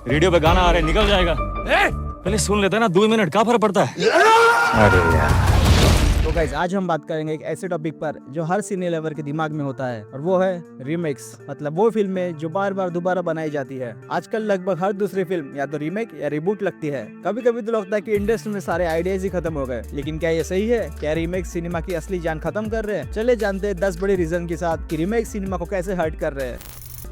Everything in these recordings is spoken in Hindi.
रेडियो पे गाना आ रहा है, निकल जाएगा। पहले सुन लेते हैं ना, 2 मिनट का फर्क पड़ता है। अरे यार। तो गाइस आज हम बात करेंगे एक ऐसे टॉपिक पर जो हर सिने लवर के दिमाग में होता है, और वो है रीमेक्स। मतलब वो फिल्में जो बार बार दोबारा बनाई जाती है। आजकल लगभग हर दूसरी फिल्म या तो रीमेक या रिबूट लगती है। कभी कभी तो लगता है कि इंडस्ट्री में सारे आइडियाज ही खत्म हो गए। लेकिन क्या ये सही है? क्या रीमेक सिनेमा की असली जान खत्म कर रहे हैं? चले जानते हैं 10 बड़े रीजन के साथ कि रीमेक सिनेमा को कैसे हर्ट कर रहे हैं।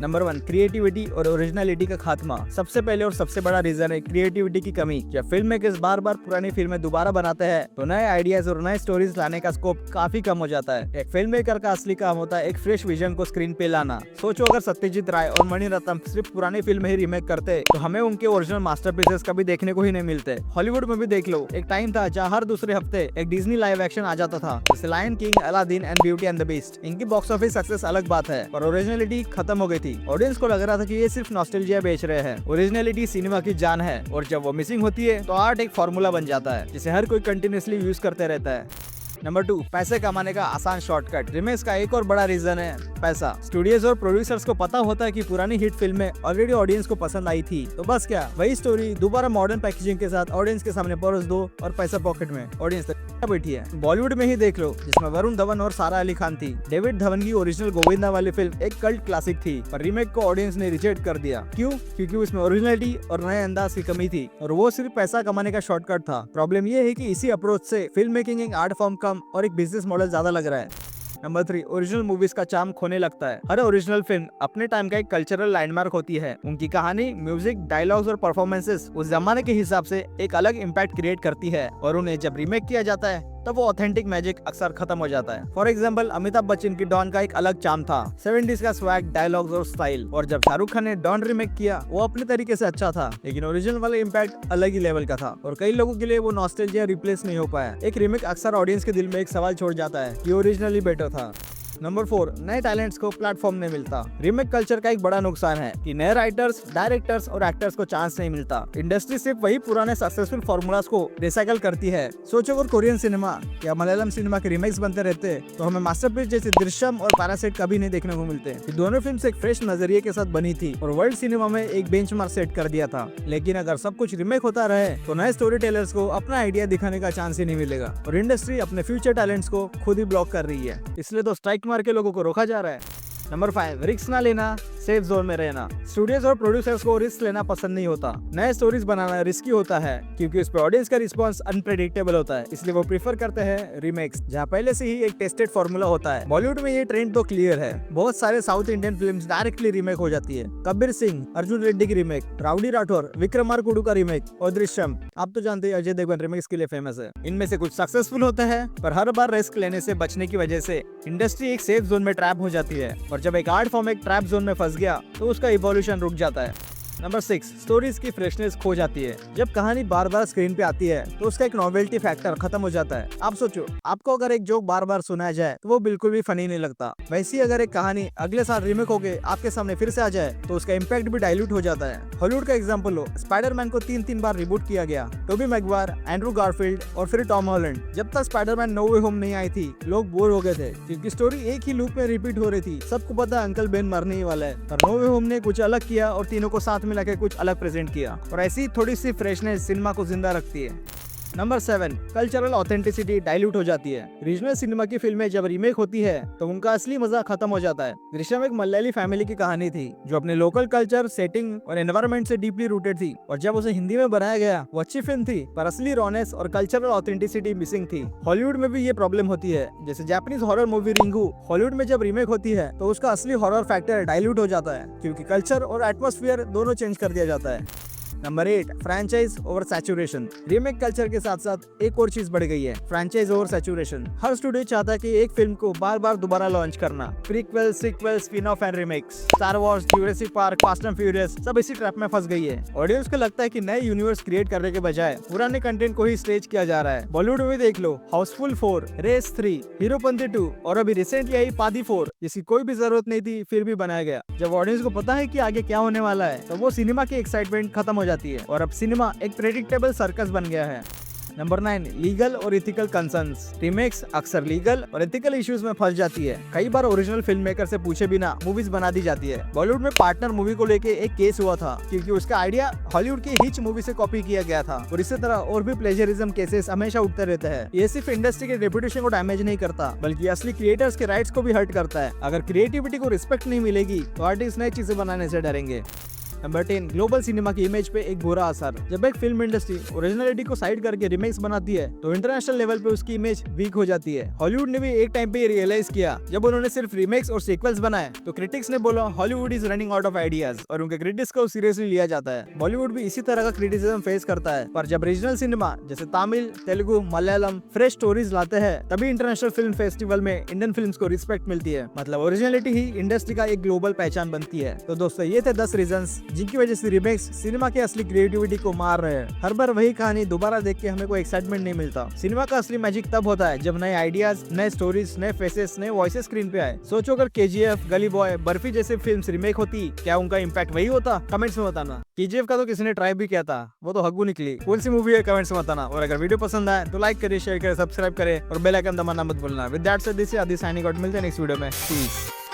नंबर 1, क्रिएटिविटी और ओरिजिनलिटी का खात्मा। सबसे पहले और सबसे बड़ा रीजन है क्रिएटिविटी की कमी। जब फिल्म मेकर्स बार बार पुरानी फिल्में दोबारा बनाते हैं तो नए आइडियाज और नए स्टोरीज लाने का स्कोप काफी कम हो जाता है। एक फिल्म मेकर का असली काम होता है एक फ्रेश विजन को स्क्रीन पे लाना। सोचो अगर सत्यजीत राय और मणिरत्नम सिर्फ पुरानी फिल्म ही रीमेक करते तो हमें उनके ओरिजिनल मास्टरपीसेस कभी देखने को ही नहीं मिलते। हॉलीवुड में भी देख लो, एक टाइम था जहाँ हर दूसरे हफ्ते एक डिज्नी लाइव एक्शन आ जाता था, जैसे Lion King, Aladdin and Beauty and the Beast. इनकी बॉक्स ऑफिस सक्सेस अलग बात है, पर ओरिजिनलिटी खत्म हो गई थी। ऑडियंस को लग रहा था कि ये सिर्फ नॉस्टैल्जिया बेच रहे हैं। ओरिजिनलिटी सिनेमा की जान है, और जब वो मिसिंग होती है तो आर्ट एक फॉर्मूला बन जाता है जिसे हर कोई कंटिन्यूअसली यूज करते रहता है। नंबर 2, पैसे कमाने का आसान शॉर्टकट। रीमेक्स का एक और बड़ा रीजन है पैसा। स्टूडियोज और प्रोड्यूसर्स को पता होता है कि पुरानी हिट फिल्में ऑलरेडी ऑडियंस को पसंद आई थी, तो बस क्या वही स्टोरी दोबारा मॉडर्न पैकेजिंग के साथ ऑडियंस के सामने परोस दो और पैसा पॉकेट में। ऑडियंस बैठी है। बॉलीवुड में ही देख लो, जिसमें वरुण धवन और सारा अली खान थी। डेविड धवन की ओरिजिनल गोविंदा वाली फिल्म एक कल्ट क्लासिक थी, पर रीमेक को ऑडियंस ने रिजेक्ट कर दिया। क्यों? क्योंकि उसमें ओरिजिनलिटी और नए अंदाज की कमी थी, और वो सिर्फ पैसा कमाने का शॉर्टकट था। प्रॉब्लम ये है कि इसी अप्रोच से फिल्म मेकिंग एक आर्ट फॉर्म कम और एक बिजनेस मॉडल ज्यादा लग रहा है। नंबर 3, ओरिजिनल मूवीज का चार्म खोने लगता है। हर ओरिजिनल फिल्म अपने टाइम का एक कल्चरल लैंडमार्क होती है। उनकी कहानी, म्यूजिक, डायलॉग्स और परफॉर्मेंसेस उस जमाने के हिसाब से एक अलग इम्पैक्ट क्रिएट करती है, और उन्हें जब रीमेक किया जाता है तब वो ऑथेंटिक मैजिक अक्सर खत्म हो जाता है। फॉर एग्जाम्पल, अमिताभ बच्चन की डॉन का एक अलग चार्म था, 70s का स्वैग, डायलॉग्स और स्टाइल। और जब शाहरुख खान ने डॉन रीमेक किया, वो अपने तरीके से अच्छा था, लेकिन ओरिजिनल वाला इम्पैक्ट अलग ही लेवल का था, और कई लोगों के लिए वो नॉस्टैल्जिया रिप्लेस नहीं हो पाया। एक रीमेक अक्सर ऑडियंस के दिल में एक सवाल छोड़ जाता है कि ओरिजिनली बेटर था। नंबर 4, नए टैलेंट्स को प्लेटफॉर्म नहीं मिलता। रीमेक कल्चर का एक बड़ा नुकसान है कि नए राइटर्स, डायरेक्टर्स और एक्टर्स को चांस नहीं मिलता। इंडस्ट्री सिर्फ वही पुराने सक्सेसफुल फॉर्मूलाज को रिसाइकल करती है। सोचो अगर कोरियन सिनेमा या मलयालम सिनेमा के रीमेक्स बनते रहते तो हमें मास्टरपीस जैसे दृश्यम और पैरासाइट कभी नहीं देखने को मिलते। ये दोनों फिल्म्स एक फ्रेश नजरिए के साथ बनी थी और वर्ल्ड सिनेमा में एक बेंचमार्क सेट कर दिया था। लेकिन अगर सब कुछ रीमेक होता रहे तो नए स्टोरी टेलर्स को अपना आइडिया दिखाने का चांस ही नहीं मिलेगा, और इंडस्ट्री अपने फ्यूचर टैलेंट्स को खुद ही ब्लॉक कर रही है। इसलिए तो स्ट्राइक मार के लोगों को रोका जा रहा है। नंबर 5, रिस्क ना लेना, सेफ जोन में रहना। स्टूडियोज और प्रोड्यूसर्स को रिस्क लेना पसंद नहीं होता। नए स्टोरीज बनाना रिस्की होता है क्योंकि उस पर ऑडियंस का रिस्पांस अनप्रेडिक्टेबल होता है, इसलिए वो प्रीफर करते हैं रीमेक्स, जहाँ पहले से ही एक टेस्टेड फॉर्मूला होता है। बॉलीवुड में ये ट्रेंड तो क्लियर है। बहुत सारे south Indian films directly remake हो जाती है। कबीर सिंह, अर्जुन रेड्डी की रीमेक, राउडी राठौर, विक्रमार्कुडू का रीमेक और दृश्यम। आप तो जानते हैं अजय देवगन रीमेक्स के लिए फेमस है। इनमें से कुछ सक्सेसफुल होते हैं, पर हर बार रिस्क लेने से बचने की वजह से इंडस्ट्री एक सेफ जोन में ट्रैप हो जाती है, और जब एक आर्ट फॉर्म एक ट्रैप जोन में फंस गया तो उसका इवोल्यूशन रुक जाता है। नंबर 6, स्टोरीज की फ्रेशनेस खो जाती है। जब कहानी बार बार स्क्रीन पे आती है तो उसका एक नॉवेल्टी फैक्टर खत्म हो जाता है। आप सोचो, आपको अगर एक जोक बार बार सुनाया जाए तो वो बिल्कुल भी फनी नहीं लगता। वैसे ही अगर एक कहानी अगले साल रीमेक होके आपके सामने फिर से आ जाए तो उसका इम्पैक्ट भी डाइल्यूट हो जाता है। हॉलीवुड का एग्जांपल लो, स्पाइडरमैन को 3 बार रिबूट किया गया। टोबी मैगवायर, एंड्रू गारफील्ड और फिर टॉम हॉलैंड। जब तक स्पाइडरमैन नो वे होम नहीं आई थी, लोग बोर हो गए थे क्योंकि स्टोरी एक ही लूप में रिपीट हो रही थी। सबको पता अंकल बेन मरने ही वाला है, पर नो वे होम ने कुछ अलग किया और तीनों को साथ मिला के कुछ अलग प्रेजेंट किया, और ऐसी थोड़ी सी फ्रेशनेस सिनेमा को जिंदा रखती है। नंबर 7, कल्चरल ऑथेंटिसिटी डाइल्यूट हो जाती है। रीजनल सिनेमा की फिल्में जब रीमेक होती है तो उनका असली मजा खत्म हो जाता है। दृश्यम एक मलयाली फैमिली की कहानी थी जो अपने लोकल कल्चर, सेटिंग और एनवायरनमेंट से डीपली रूटेड थी, और जब उसे हिंदी में बनाया गया वो अच्छी फिल्म थी, पर असली रॉनेस और कल्चरल ऑथेंटिसिटी मिसिंग थी। हॉलीवुड में भी ये प्रॉब्लम होती है। जैसे Japanese horror movie Ringu Hollywood में जब रीमेक होती है तो उसका असली हॉरर फैक्टर डाइल्यूट हो जाता है क्योंकि कल्चर और एटमॉस्फेयर दोनों चेंज कर दिया जाता है। Number 8, franchise over saturation. Remake culture के साथ साथ एक और चीज बढ़ गई है, फ्रैंचाइज ओवर सैचुरेशन। हर स्टूडियो चाहता है कि एक फिल्म को बार बार दोबारा लॉन्च करना। Prequel, sequel, spin off and remakes. Star Wars, Jurassic Park, Fast and Furious सब इसी ट्रैप में फंस गई है। ऑडियंस को लगता है कि नए यूनिवर्स क्रिएट करने के बजाय पुराने कंटेंट को ही स्टेज किया जा रहा है। बॉलीवुड में देख लो, हाउसफुल 4, रेस 3, हीरोपंती 2 और अभी रिसेंटली आई पादी 4, जिसकी कोई भी जरूरत नहीं थी फिर भी बनाया गया। जब ऑडियंस को पता है कि आगे क्या होने वाला है तो वो सिनेमा की एक्साइटमेंट खत्म हो जाती है, और अब सिनेमा एक प्रेडिक्टेबल सर्कस बन गया है। नंबर 9, लीगल और इथिकल कंसर्न्स। रीमेक्स अक्सर लीगल और एथिकल इश्यूज में फंस जाती है। कई बार ओरिजिनल फिल्म मेकर से पूछे बिना मूवीज बना दी जाती है। बॉलीवुड में पार्टनर मूवी को लेके एक केस हुआ था क्योंकि उसका आइडिया हॉलीवुड की हिच मूवी से कॉपी किया गया था। और इसी तरह और भी प्लेजरिज्म केसेस हमेशा उठते रहते हैं। ये सिर्फ इंडस्ट्री के रेपुटेशन को डैमेज नहीं करता बल्कि असली क्रिएटर्स के राइट्स को भी हर्ट करता है। अगर क्रिएटिविटी को रिस्पेक्ट नहीं मिलेगी तो आर्टिस्ट नई चीजें बनाने से डरेंगे। नंबर 10, ग्लोबल सिनेमा की इमेज पे एक बुरा असर। जब एक फिल्म इंडस्ट्री ओरिजिनलिटी को साइड करके रिमेक्स बनाती है तो इंटरनेशनल लेवल पे उसकी इमेज वीक हो जाती है। हॉलीवुड ने भी एक टाइम पे ये रियलाइज किया जब उन्होंने सिर्फ रिमेक्स और सीक्वल्स बनाए तो क्रिटिक्स ने बोला Hollywood is running out of ideas और उनके क्रिटिक्स को सीरियसली लिया जाता है। बॉलीवुड भी इसी तरह का क्रिटिसिज्म फेस करता है, पर जब रीजनल सिनेमा जैसे तमिल, तेलुगु, मलयालम फ्रेश स्टोरीज लाते हैं तभी इंटरनेशनल फिल्म फेस्टिवल में इंडियन फिल्म्स को रिस्पेक्ट मिलती है। मतलब ओरिजिनलिटी ही इंडस्ट्री का एक ग्लोबल पहचान बनती है। तो दोस्तों ये थे 10 रीजंस जिनकी वजह से सिनेमा की असली क्रिएटिविटी को मार रहे हैं। हर बार वही कहानी दोबारा देख के हमें कोई एक्साइटमेंट नहीं मिलता। सिनेमा का असली मैजिक तब होता है जब नए आइडियाज, नए स्टोरीज, नए फेसेस, नए वॉइसेस स्क्रीन पे आए। सोचो अगर केजीएफ, गली बॉय, बर्फी जैसे फिल्म्स रीमेक होती, क्या उनका इम्पैक्ट वही होता? कमेंट्स में बताना। केजीएफ का तो किसी ने ट्राई भी किया था, वो तो हग्गू निकली। कौन सी मूवी है कमेंट्स में बताना। और अगर वीडियो पसंद आए तो लाइक करे, शेयर करे, सब्सक्राइब करे और बेल आइकन दबाना मत भूलना। With that said this is आदि साइनिंग आउट। मिलते हैं नेक्स्ट वीडियो में। पीस।